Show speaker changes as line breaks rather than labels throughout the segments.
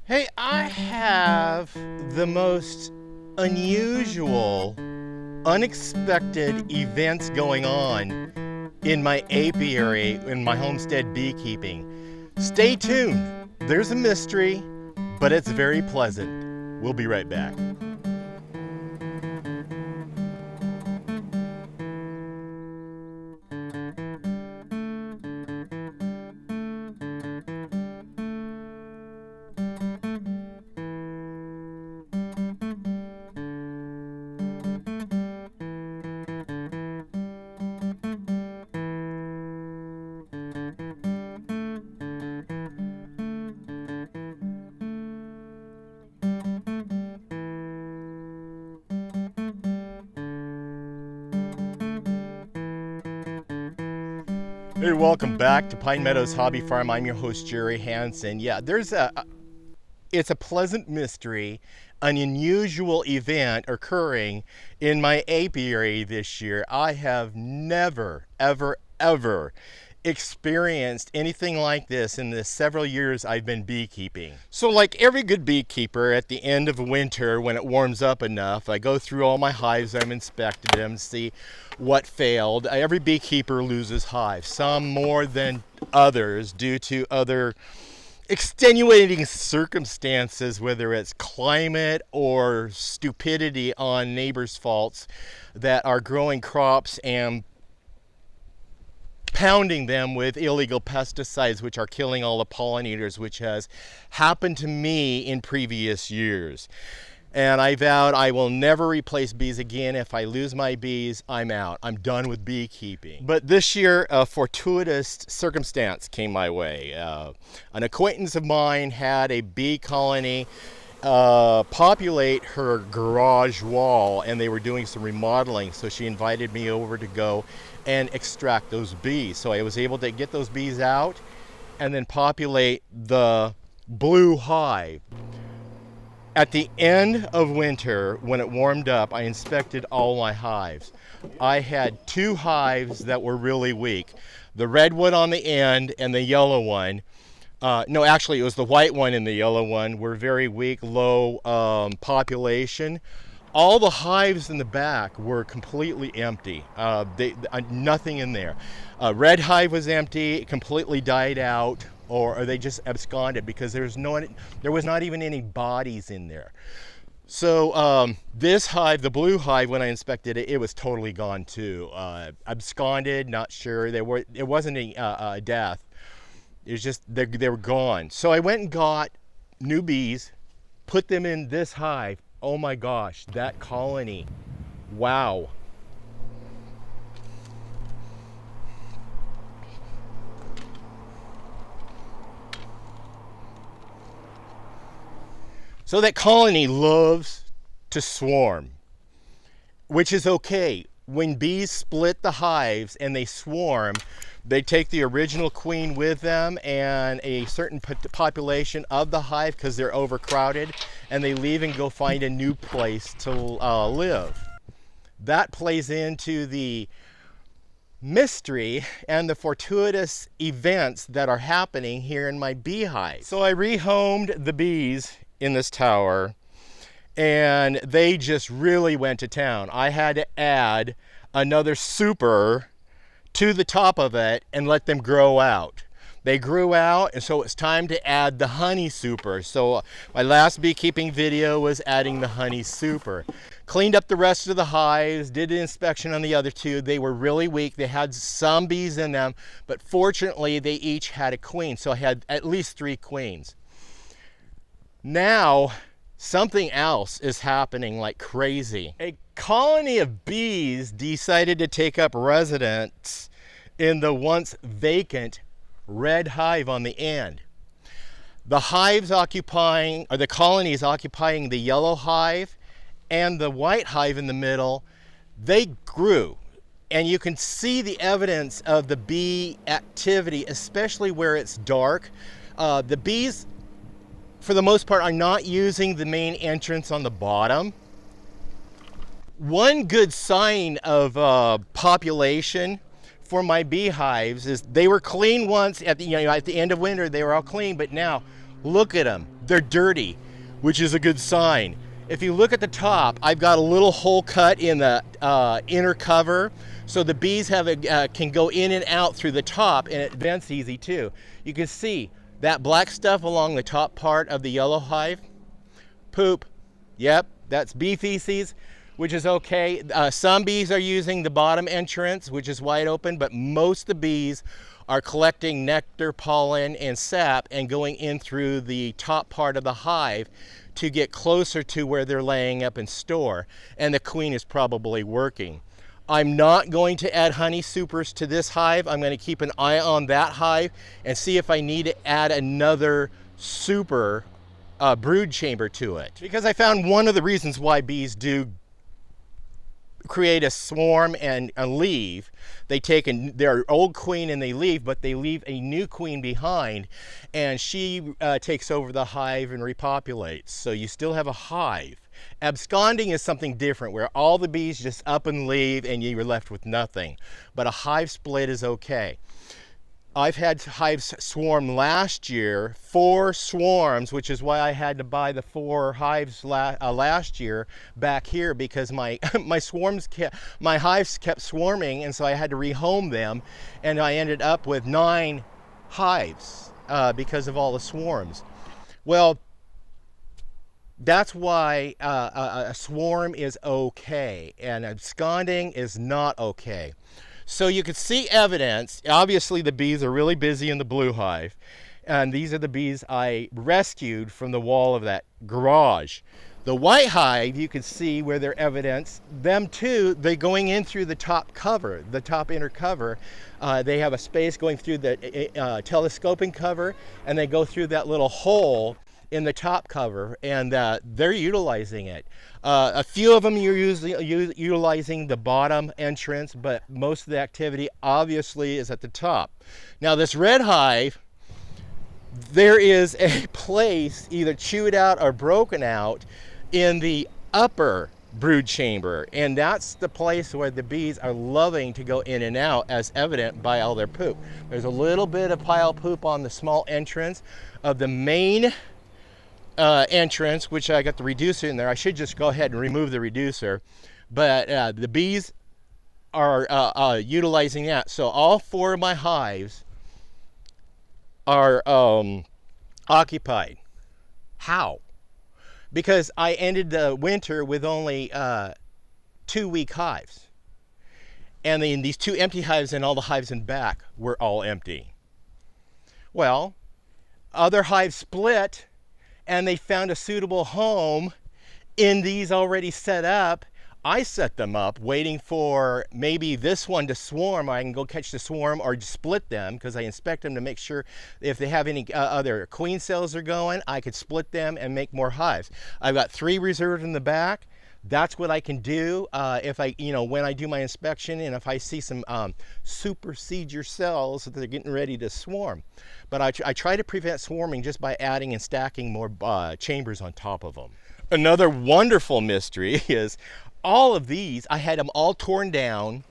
Hey, I have the most unusual, unexpected events going on in my apiary, in my homestead beekeeping. Stay tuned. There's a mystery, but it's very pleasant. We'll be right back. Hey, welcome back to Pine Meadows Hobby Farm. I'm your host, Jerry Hansen. Yeah, it's a pleasant mystery, an unusual event occurring in my apiary this year. I have never, ever experienced anything like this in the several years I've been beekeeping. So like every good beekeeper, at the end of winter, when it warms up enough, I go through all my hives, I've inspected them, see what failed. Every beekeeper loses hives, some more than others due to other extenuating circumstances, whether it's climate or stupidity on neighbors' faults that are growing crops and pounding them with illegal pesticides, which are killing all the pollinators, which has happened to me in previous years. And I vowed I will never replace bees again. If I lose my bees, I'm out. I'm done with beekeeping. But this year, a fortuitous circumstance came my way. An acquaintance of mine had a bee colony populate her garage wall, and they were doing some remodeling, so she invited me over to go and extract those bees. So I was able to get those bees out and then populate the blue hive. At the end of winter, when it warmed up, I inspected all my hives. I had two hives that were really weak. The red one on the end and the yellow one. No, actually, it was the white one and the yellow one were very weak, low population. All the hives in the back were completely empty. Nothing in there. Red hive was empty, completely died out, or they just absconded because there was not even any bodies in there. So this hive, the blue hive, when I inspected it, it was totally gone too. Absconded, not sure. It wasn't a death. It was just they were gone. So I went and got new bees, put them in this hive. Oh my gosh, that colony. Wow. So that colony loves to swarm, which is okay. When bees split the hives and they swarm, they take the original queen with them and a certain population of the hive because they're overcrowded, and they leave and go find a new place to live. That plays into the mystery and the fortuitous events that are happening here in my beehive. So I rehomed the bees in this tower, and they just really went to town. I had to add another super to the top of it and let them grow out. They grew out, and so it's time to add the honey super. So my last beekeeping video was adding the honey super. Cleaned up the rest of the hives, did an inspection on the other two. They were really weak. They had some bees in them, but fortunately they each had a queen. So I had at least 3 queens. Now, something else is happening like crazy. A colony of bees decided to take up residence in the once vacant red hive on the end. The hives occupying, or the colonies occupying the yellow hive and the white hive in the middle, they grew. And you can see the evidence of the bee activity, especially where it's dark. The bees, for the most part, are not using the main entrance on the bottom. One good sign of population for my beehives is they were clean once at the end of winter. They were all clean, but now Look at them. They're dirty, which is a good sign. If you look at the top, I've got a little hole cut in the inner cover, so the bees can go in and out through the top, and it vents easy too. You can see that black stuff along the top part of the yellow hive. Poop. Yep, that's bee feces, which is okay. Some bees are using the bottom entrance, which is wide open, but most of the bees are collecting nectar, pollen, and sap and going in through the top part of the hive to get closer to where they're laying up in store, and the queen is probably working. I'm not going to add honey supers to this hive. I'm going to keep an eye on that hive and see if I need to add another super brood chamber to it. Because I found one of the reasons why bees do create a swarm and leave. They take their old queen and they leave, but they leave a new queen behind, and she takes over the hive and repopulates. So you still have a hive. Absconding is something different, where all the bees just up and leave and you're left with nothing. But a hive split is okay. I've had hives swarm last year, 4 swarms, which is why I had to buy the 4 hives last year back here, because my my hives kept swarming, and so I had to rehome them, and I ended up with 9 hives because of all the swarms. Well, that's why a swarm is okay, and absconding is not okay. So you can see evidence. Obviously the bees are really busy in the blue hive, and these are the bees I rescued from the wall of that garage. The white hive, you can see where they're evidence. Them too, they're going in through the top cover, the top inner cover. They have a space going through the telescoping cover, and they go through that little hole in the top cover, and they're utilizing it. A few of them are utilizing the bottom entrance, but most of the activity obviously is at the top. Now this red hive, there is a place either chewed out or broken out in the upper brood chamber, and that's the place where the bees are loving to go in and out, as evident by all their poop. There's a little bit of pile poop on the small entrance of the main entrance, which I got the reducer in there. I should just go ahead and remove the reducer, but the bees are utilizing that. So all 4 of my hives are occupied. How? Because I ended the winter with only 2 weak hives, and then these 2 empty hives and all the hives in back were all empty. Well, other hives split, and they found a suitable home in these already set up. I set them up waiting for maybe this one to swarm. I can go catch the swarm or split them, because I inspect them to make sure if they have any other queen cells are going, I could split them and make more hives. I've got 3 reserved in the back. That's what I can do if I, when I do my inspection, and if I see some supersedure cells that they're getting ready to swarm. But I try to prevent swarming just by adding and stacking more chambers on top of them. Another wonderful mystery is all of these, I had them all torn down.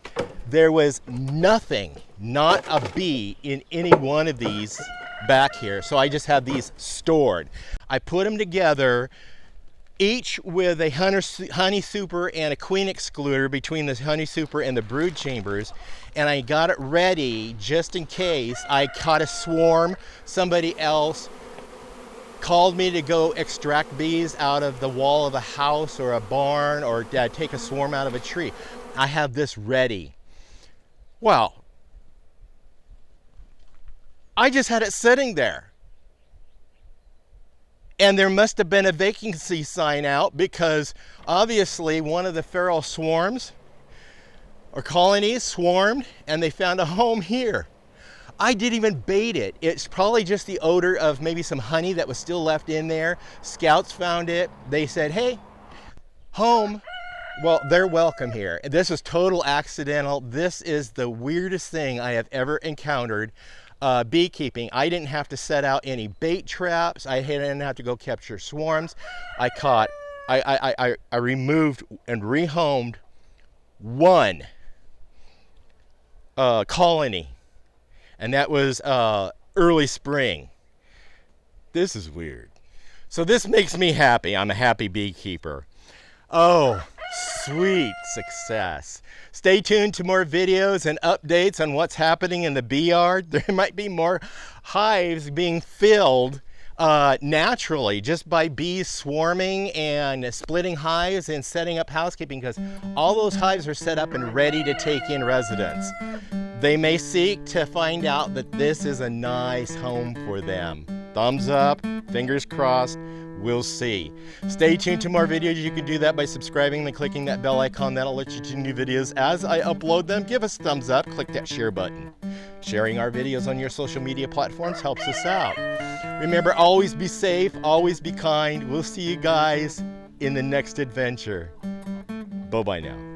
There was nothing, not a bee in any one of these back here. So I just have these stored. I put them together, each with a honey super and a queen excluder between the honey super and the brood chambers, and I got it ready just in case I caught a swarm. Somebody else called me to go extract bees out of the wall of a house or a barn, or take a swarm out of a tree. I have this ready. Well, I just had it sitting there. And there must have been a vacancy sign out, because obviously one of the feral swarms or colonies swarmed, and they found a home here. I didn't even bait it. It's probably just the odor of maybe some honey that was still left in there. Scouts found it. They said, hey, home. Well, they're welcome here. This is total accidental. This is the weirdest thing I have ever encountered. Beekeeping. I didn't have to set out any bait traps. I didn't have to go capture swarms. I removed and rehomed 1 colony, and that was early spring. This is weird. So this makes me happy. I'm a happy beekeeper. Oh, sweet success. Stay tuned to more videos and updates on what's happening in the bee yard. There might be more hives being filled naturally just by bees swarming and splitting hives and setting up housekeeping, because all those hives are set up and ready to take in residents. They may seek to find out that this is a nice home for them. Thumbs up, fingers crossed, we'll see. Stay tuned to more videos. You can do that by subscribing and clicking that bell icon. That'll let you do new videos as I upload them. Give us a thumbs up, click that share button. Sharing our videos on your social media platforms helps us out. Remember, always be safe, always be kind. We'll see you guys in the next adventure. Bye-bye now.